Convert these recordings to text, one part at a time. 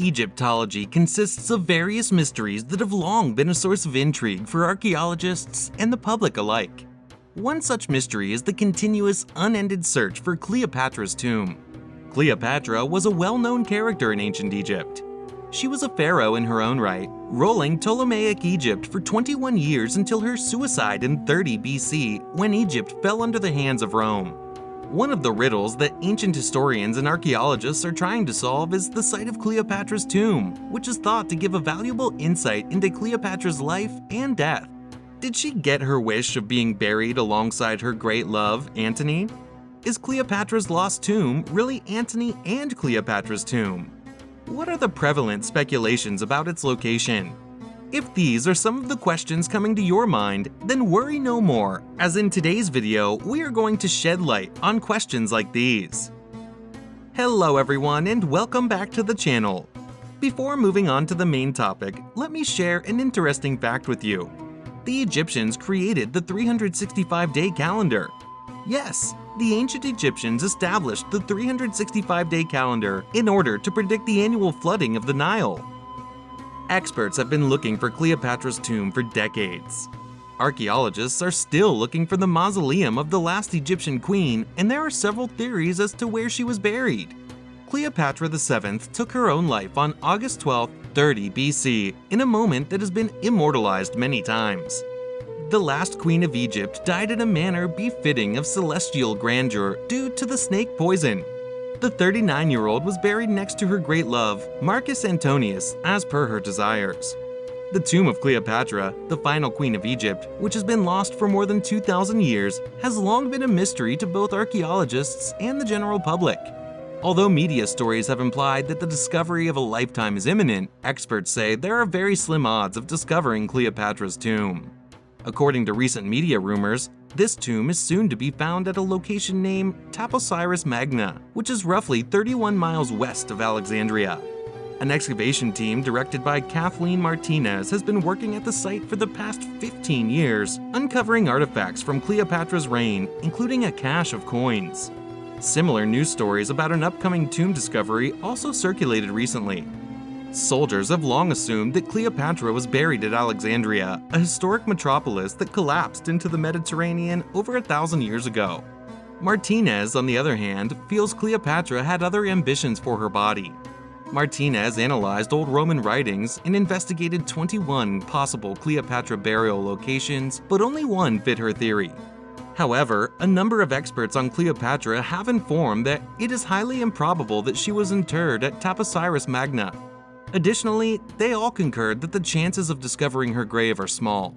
Egyptology consists of various mysteries that have long been a source of intrigue for archaeologists and the public alike. One such mystery is the continuous, unended search for Cleopatra's tomb. Cleopatra was a well-known character in ancient Egypt. She was a pharaoh in her own right, ruling Ptolemaic Egypt for 21 years until her suicide in 30 BC when Egypt fell under the hands of Rome. One of the riddles that ancient historians and archaeologists are trying to solve is the site of Cleopatra's tomb, which is thought to give a valuable insight into Cleopatra's life and death. Did she get her wish of being buried alongside her great love, Antony? Is Cleopatra's lost tomb really Antony and Cleopatra's tomb? What are the prevalent speculations about its location? If these are some of the questions coming to your mind, then worry no more, as in today's video, we are going to shed light on questions like these. Hello everyone and welcome back to the channel. Before moving on to the main topic, let me share an interesting fact with you. The Egyptians created the 365-day calendar. Yes, the ancient Egyptians established the 365-day calendar in order to predict the annual flooding of the Nile. Experts have been looking for Cleopatra's tomb for decades. Archaeologists are still looking for the mausoleum of the last Egyptian queen, and there are several theories as to where she was buried. Cleopatra VII took her own life on August 12, 30 BC, in a moment that has been immortalized many times. The last queen of Egypt died in a manner befitting of celestial grandeur due to the snake poison. The 39-year-old was buried next to her great love, Marcus Antonius, as per her desires. The tomb of Cleopatra, the final queen of Egypt, which has been lost for more than 2,000 years, has long been a mystery to both archaeologists and the general public. Although media stories have implied that the discovery of a lifetime is imminent, experts say there are very slim odds of discovering Cleopatra's tomb. According to recent media rumors, this tomb is soon to be found at a location named Taposiris Magna, which is roughly 31 miles west of Alexandria. An excavation team directed by Kathleen Martinez has been working at the site for the past 15 years, uncovering artifacts from Cleopatra's reign, including a cache of coins. Similar news stories about an upcoming tomb discovery also circulated recently. Soldiers have long assumed that Cleopatra was buried at Alexandria, a historic metropolis that collapsed into the Mediterranean over 1,000 years ago. Martinez, on the other hand, feels Cleopatra had other ambitions for her body. Martinez analyzed old Roman writings and investigated 21 possible Cleopatra burial locations, but only one fit her theory. However, a number of experts on Cleopatra have informed that it is highly improbable that she was interred at Taposiris Magna. Additionally, they all concurred that the chances of discovering her grave are small.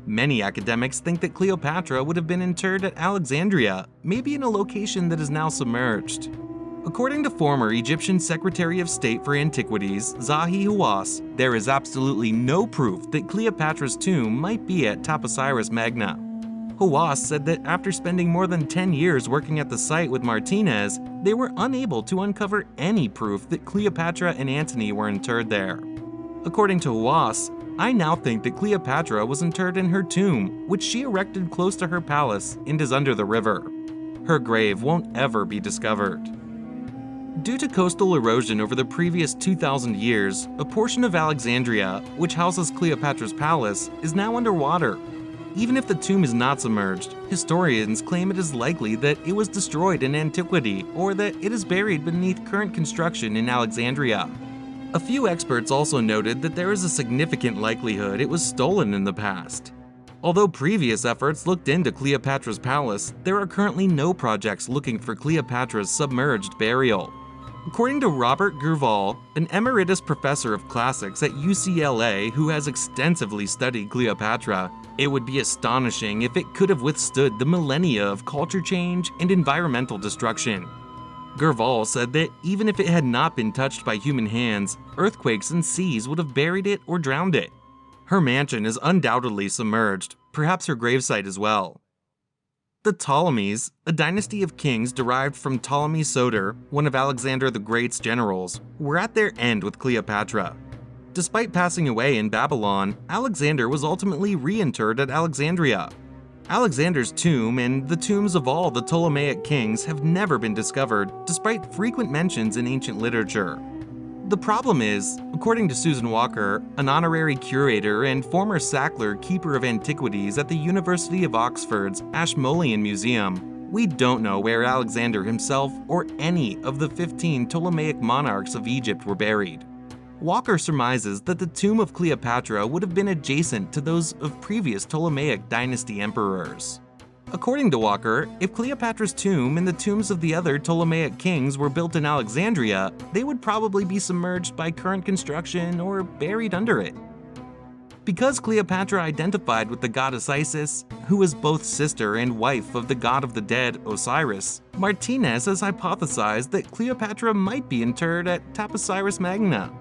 Many academics think that Cleopatra would have been interred at Alexandria, maybe in a location that is now submerged. According to former Egyptian Secretary of State for Antiquities, Zahi Hawass, there is absolutely no proof that Cleopatra's tomb might be at Taposiris Magna. Hawass said that after spending more than 10 years working at the site with Martinez, they were unable to uncover any proof that Cleopatra and Antony were interred there. According to Hawass, I now think that Cleopatra was interred in her tomb, which she erected close to her palace and is under the river. Her grave won't ever be discovered. Due to coastal erosion over the previous 2,000 years, a portion of Alexandria, which houses Cleopatra's palace, is now underwater. Even if the tomb is not submerged, historians claim it is likely that it was destroyed in antiquity or that it is buried beneath current construction in Alexandria. A few experts also noted that there is a significant likelihood it was stolen in the past. Although previous efforts looked into Cleopatra's palace, there are currently no projects looking for Cleopatra's submerged burial. According to Robert Gerval, an emeritus professor of classics at UCLA who has extensively studied Cleopatra, it would be astonishing if it could have withstood the millennia of culture change and environmental destruction. Gerval said that even if it had not been touched by human hands, earthquakes and seas would have buried it or drowned it. Her mansion is undoubtedly submerged, perhaps her gravesite as well. The Ptolemies, a dynasty of kings derived from Ptolemy Soter, one of Alexander the Great's generals, were at their end with Cleopatra. Despite passing away in Babylon, Alexander was ultimately reinterred at Alexandria. Alexander's tomb and the tombs of all the Ptolemaic kings have never been discovered, despite frequent mentions in ancient literature. The problem is, according to Susan Walker, an honorary curator and former Sackler Keeper of Antiquities at the University of Oxford's Ashmolean Museum, we don't know where Alexander himself or any of the 15 Ptolemaic monarchs of Egypt were buried. Walker surmises that the tomb of Cleopatra would have been adjacent to those of previous Ptolemaic dynasty emperors. According to Walker, if Cleopatra's tomb and the tombs of the other Ptolemaic kings were built in Alexandria, they would probably be submerged by current construction or buried under it. Because Cleopatra identified with the goddess Isis, who was both sister and wife of the god of the dead, Osiris, Martinez has hypothesized that Cleopatra might be interred at Taposiris Magna.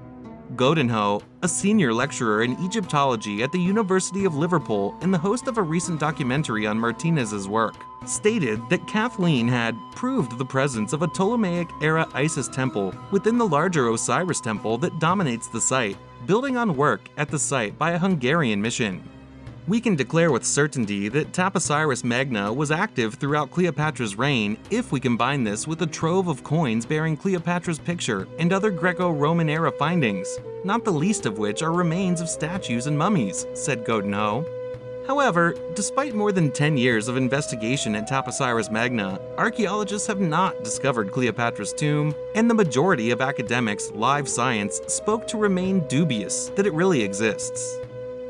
Godinho, a senior lecturer in Egyptology at the University of Liverpool and the host of a recent documentary on Martinez's work, stated that Kathleen had proved the presence of a Ptolemaic-era Isis temple within the larger Osiris temple that dominates the site, building on work at the site by a Hungarian mission. We can declare with certainty that Taposiris Magna was active throughout Cleopatra's reign if we combine this with a trove of coins bearing Cleopatra's picture and other Greco-Roman era findings, not the least of which are remains of statues and mummies, said Godinho. However, despite more than 10 years of investigation at Taposiris Magna, archaeologists have not discovered Cleopatra's tomb, and the majority of academics' live science spoke to remain dubious that it really exists.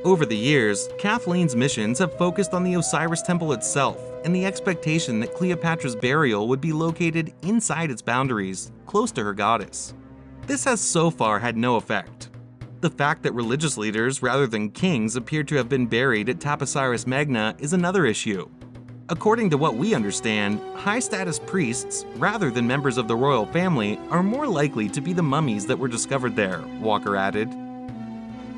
Over the years, Kathleen's missions have focused on the Osiris temple itself and the expectation that Cleopatra's burial would be located inside its boundaries, close to her goddess. This has so far had no effect. The fact that religious leaders rather than kings appear to have been buried at Taposiris Magna is another issue. According to what we understand, high-status priests, rather than members of the royal family, are more likely to be the mummies that were discovered there, Walker added.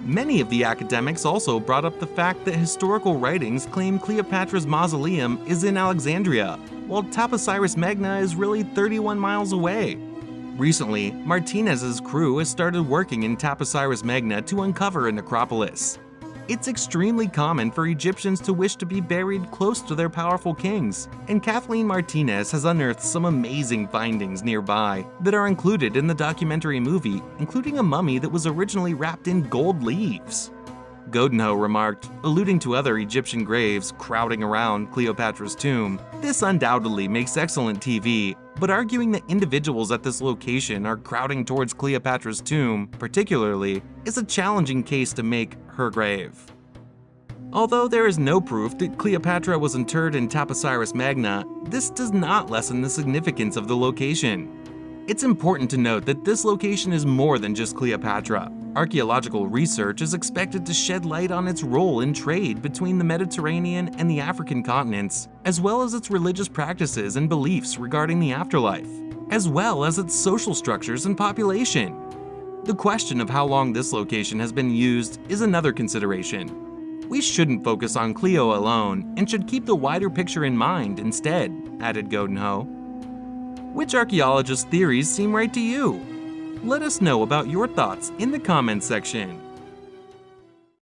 Many of the academics also brought up the fact that historical writings claim Cleopatra's mausoleum is in Alexandria, while Taposiris Magna is really 31 miles away. Recently, Martinez's crew has started working in Taposiris Magna to uncover a necropolis. It's extremely common for Egyptians to wish to be buried close to their powerful kings, and Kathleen Martinez has unearthed some amazing findings nearby that are included in the documentary movie, including a mummy that was originally wrapped in gold leaves. Godinho remarked, alluding to other Egyptian graves crowding around Cleopatra's tomb, "This undoubtedly makes excellent TV, but arguing that individuals at this location are crowding towards Cleopatra's tomb, particularly, is a challenging case to make her grave." Although there is no proof that Cleopatra was interred in Taposiris Magna, this does not lessen the significance of the location. It's important to note that this location is more than just Cleopatra. Archaeological research is expected to shed light on its role in trade between the Mediterranean and the African continents, as well as its religious practices and beliefs regarding the afterlife, as well as its social structures and population. The question of how long this location has been used is another consideration. We shouldn't focus on Cleo alone and should keep the wider picture in mind instead, added Godinho. Which archaeologist theories seem right to you? Let us know about your thoughts in the comments section.